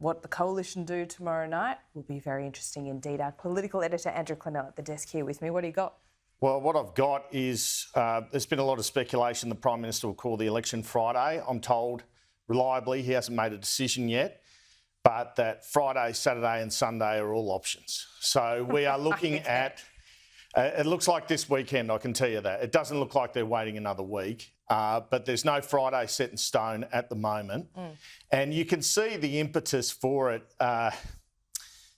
what the coalition do tomorrow night will be very interesting indeed. Our political editor Andrew Clennell at the desk here with me. What do you got? Well, what I've got is there's been a lot of speculation the Prime Minister will call the election Friday. I'm told reliably he hasn't made a decision yet, but that Friday, Saturday and Sunday are all options. So we are looking at, it looks like this weekend, I can tell you that. It doesn't look like they're waiting another week, but there's no Friday set in stone at the moment. And you can see the impetus for it.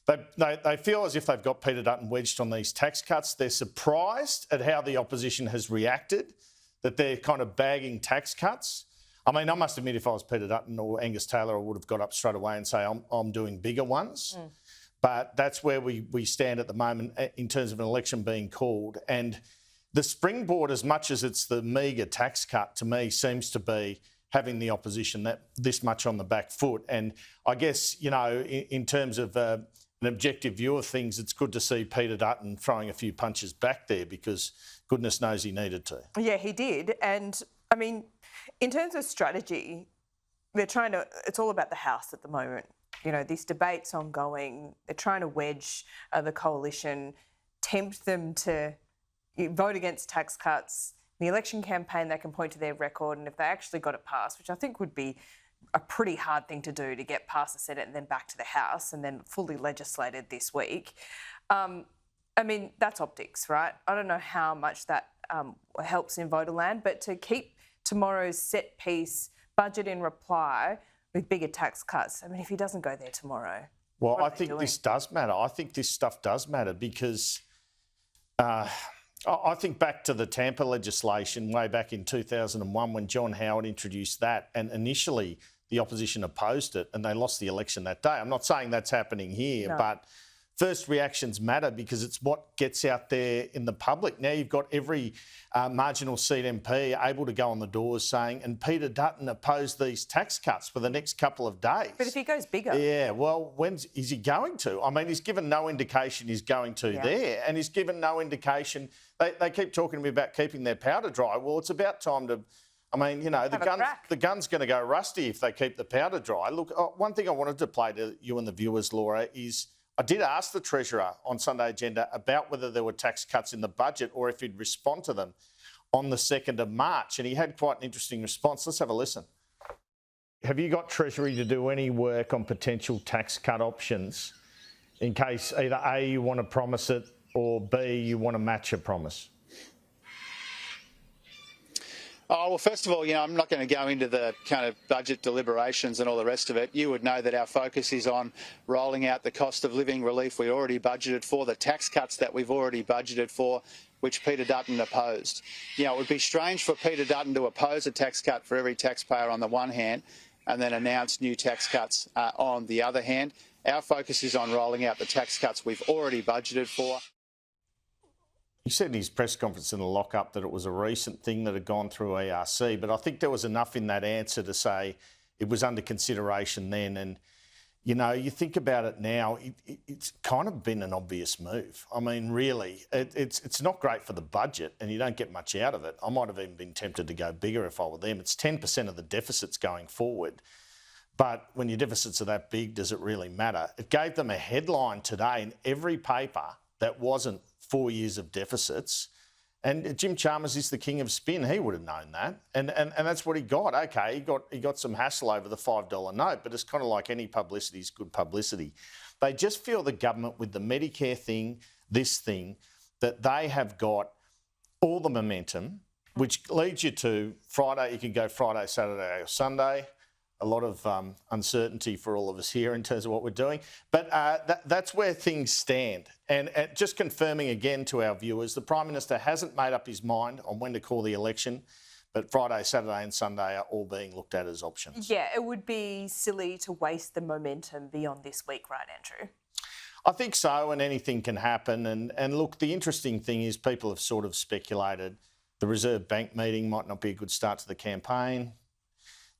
They feel as if they've got Peter Dutton wedged on these tax cuts. They're surprised at how the opposition has reacted, that they're kind of bagging tax cuts. I mean, I must admit, if I was Peter Dutton or Angus Taylor, I would have got up straight away and say, I'm doing bigger ones. But that's where we stand at the moment in terms of an election being called. And the springboard, as much as it's the meagre tax cut, to me, seems to be having the opposition this much on the back foot. And I guess, you know, in terms of an objective view of things, it's good to see Peter Dutton throwing a few punches back there because goodness knows he needed to. Yeah, he did. And, I mean, in terms of strategy, it's all about the House at the moment. You know, this debate's ongoing. They're trying to wedge the coalition, tempt them to vote against tax cuts. In the election campaign, they can point to their record, and if they actually got it passed, which I think would be a pretty hard thing to do, to get past the Senate and then back to the House and then fully legislated this week. I mean, that's optics, right? I don't know how much that helps in voter land, but to keep tomorrow's set piece budget in reply with bigger tax cuts, I mean, if he doesn't go there tomorrow, well, I think this does matter. I think this stuff does matter because I think back to the Tampa legislation way back in 2001 when John Howard introduced that, and initially the opposition opposed it and they lost the election that day. I'm not saying that's happening here, but first reactions matter because it's what gets out there in the public. Now you've got every marginal seat MP able to go on the doors saying, and Peter Dutton opposed these tax cuts for the next couple of days. But if he goes bigger. Yeah, well, is he going to? I mean, he's given no indication he's going to there, and he's given no indication. They keep talking to me about keeping their powder dry. Well, it's about time to... I mean, you know, the gun's going to go rusty if they keep the powder dry. Look, one thing I wanted to play to you and the viewers, Laura, is I did ask the Treasurer on Sunday Agenda about whether there were tax cuts in the budget or if he'd respond to them on the 2nd of March, and he had quite an interesting response. Let's have a listen. Have you got Treasury to do any work on potential tax cut options in case either A, you want to promise it, or B, you want to match a promise? Oh, well, first of all, you know, I'm not going to go into the kind of budget deliberations and all the rest of it. You would know that our focus is on rolling out the cost of living relief we already budgeted for, the tax cuts that we've already budgeted for, which Peter Dutton opposed. You know, it would be strange for Peter Dutton to oppose a tax cut for every taxpayer on the one hand and then announce new tax cuts on the other hand. Our focus is on rolling out the tax cuts we've already budgeted for. He said in his press conference in the lock-up that it was a recent thing that had gone through ERC, but I think there was enough in that answer to say it was under consideration then. And, you know, you think about it now, it's kind of been an obvious move. I mean, really, it's not great for the budget and you don't get much out of it. I might have even been tempted to go bigger if I were them. It's 10% of the deficits going forward. But when your deficits are that big, does it really matter? It gave them a headline today in every paper that wasn't 4 years of deficits. And Jim Chalmers is the king of spin. He would have known that. And that's what he got. OK, he got some hassle over the $5 note, but it's kind of like any publicity is good publicity. They just feel the government with the Medicare thing, this thing, that they have got all the momentum, which leads you to Friday. You can go Friday, Saturday or Sunday. A lot of uncertainty for all of us here in terms of what we're doing. But that's where things stand. And just confirming again to our viewers, the Prime Minister hasn't made up his mind on when to call the election, but Friday, Saturday and Sunday are all being looked at as options. Yeah, it would be silly to waste the momentum beyond this week, right, Andrew? I think so, and anything can happen. And look, the interesting thing is people have sort of speculated the Reserve Bank meeting might not be a good start to the campaign.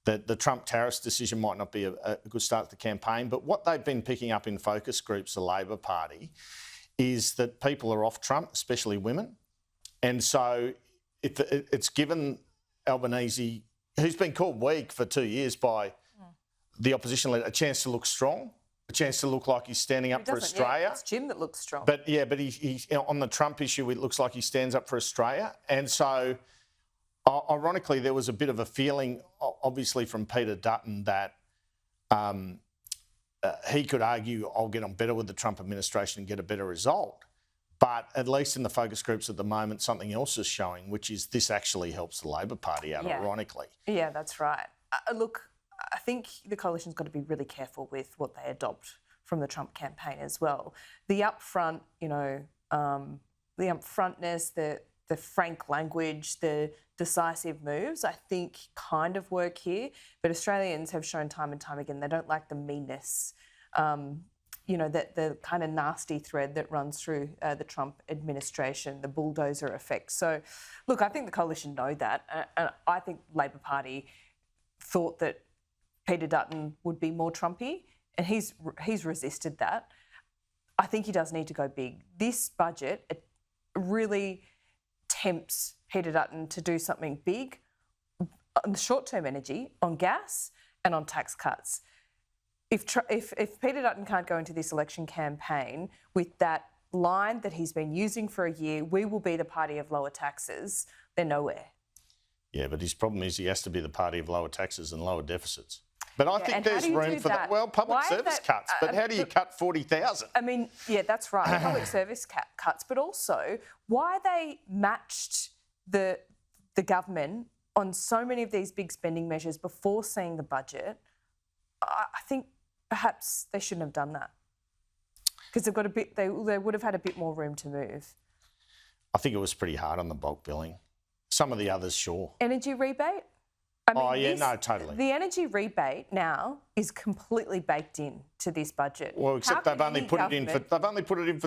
The Trump tariffs decision might not be a good start to the campaign, but what they've been picking up in focus groups, the Labor Party, is that people are off Trump, especially women. And so it's given Albanese, who's been called weak for 2 years by the opposition leader a chance to look strong, a chance to look like he's standing up for Australia. Yeah, it's Jim that looks strong. But he on the Trump issue, it looks like he stands up for Australia. And so, ironically, there was a bit of a feeling, obviously, from Peter Dutton that he could argue, I'll get on better with the Trump administration and get a better result. But at least in the focus groups at the moment, something else is showing, which is this actually helps the Labor Party out, ironically. Yeah, that's right. Look, I think the coalition's got to be really careful with what they adopt from the Trump campaign as well. The upfront, the upfrontness, the frank language, the decisive moves, I think kind of work here. But Australians have shown time and time again they don't like the meanness, that the kind of nasty thread that runs through the Trump administration, the bulldozer effect. So, look, I think the coalition know that. And I think Labor Party thought that Peter Dutton would be more Trumpy, and he's resisted that. I think he does need to go big. This budget, it really tempts Peter Dutton to do something big on the short-term energy, on gas and on tax cuts. If Peter Dutton can't go into this election campaign with that line that he's been using for a year, we will be the party of lower taxes, they're nowhere. Yeah, but his problem is he has to be the party of lower taxes and lower deficits. But I think there's room for that. Well, public service cuts, but how do you cut 40,000? I mean, yeah, that's right, public service cuts, but also why they matched the government on so many of these big spending measures before seeing the budget, I think perhaps they shouldn't have done that because they've got a bit. They would have had a bit more room to move. I think it was pretty hard on the bulk billing. Some of the others, sure. Energy rebate? I mean, totally. The energy rebate now is completely baked in to this budget. Well, except they've only put it in for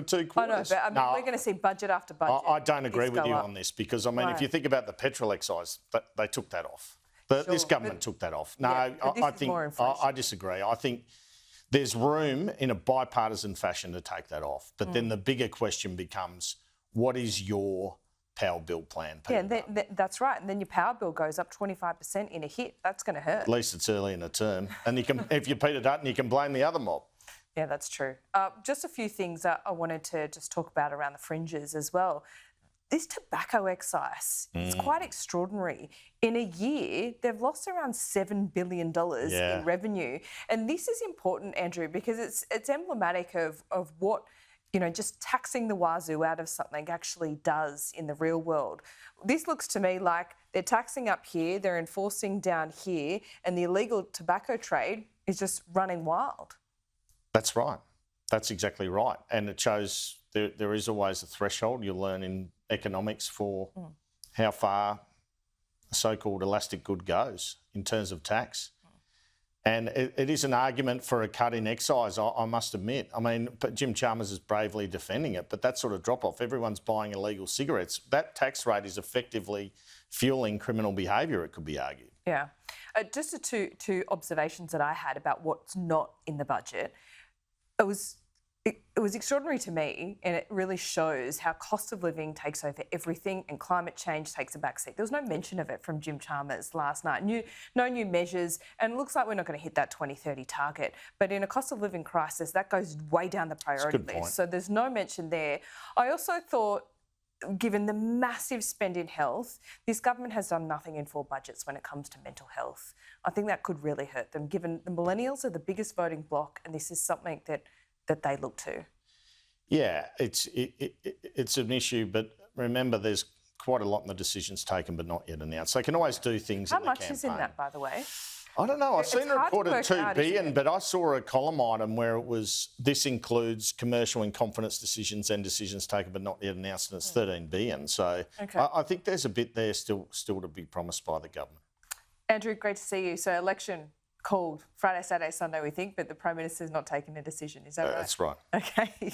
2 quarters. I know, but we're going to see budget after budget. I don't agree with you on this because, I mean, if you think about the petrol excise, they took that off. This government took that off. No, I disagree. I think there's room in a bipartisan fashion to take that off. But then the bigger question becomes, what is your power bill plan, Peter? Yeah, that's right. And then your power bill goes up 25% in a hit. That's going to hurt. At least it's early in the term. And you can, if you're Peter Dutton, you can blame the other mob. Yeah, that's true. Just a few things I wanted to just talk about around the fringes as well. This tobacco excise is quite extraordinary. In a year, they've lost around $7 billion in revenue. And this is important, Andrew, because it's emblematic of what, just taxing the wazoo out of something actually does in the real world. This looks to me like they're taxing up here, they're enforcing down here, and the illegal tobacco trade is just running wild. That's right. That's exactly right. And it shows there is always a threshold you'll learn in economics for how far a so-called elastic good goes in terms of tax. And it is an argument for a cut in excise, I must admit. I mean, Jim Chalmers is bravely defending it, but that sort of drop-off, everyone's buying illegal cigarettes. That tax rate is effectively fuelling criminal behaviour, it could be argued. Yeah. Just the two observations that I had about what's not in the budget. It was extraordinary to me, and it really shows how cost of living takes over everything and climate change takes a backseat. There was no mention of it from Jim Chalmers last night. No new measures, and it looks like we're not going to hit that 2030 target. But in a cost of living crisis, that goes way down the priority list. So there's no mention there. I also thought, given the massive spend in health, this government has done nothing in 4 budgets when it comes to mental health. I think that could really hurt them, given the millennials are the biggest voting bloc, and this is something that they look to. Yeah, it's an issue, but remember there's quite a lot in the decisions taken but not yet announced. They can always do things in the campaign. How much is in that, by the way? I don't know. I've seen a report of $2 billion, but I saw a column item where it was, this includes commercial and confidence decisions and decisions taken but not yet announced, and it's $13 billion. So I think there's a bit there still to be promised by the government. Andrew, great to see you. So election called Friday, Saturday, Sunday, we think, but the Prime Minister's not taking a decision. Is that right? That's right. Okay.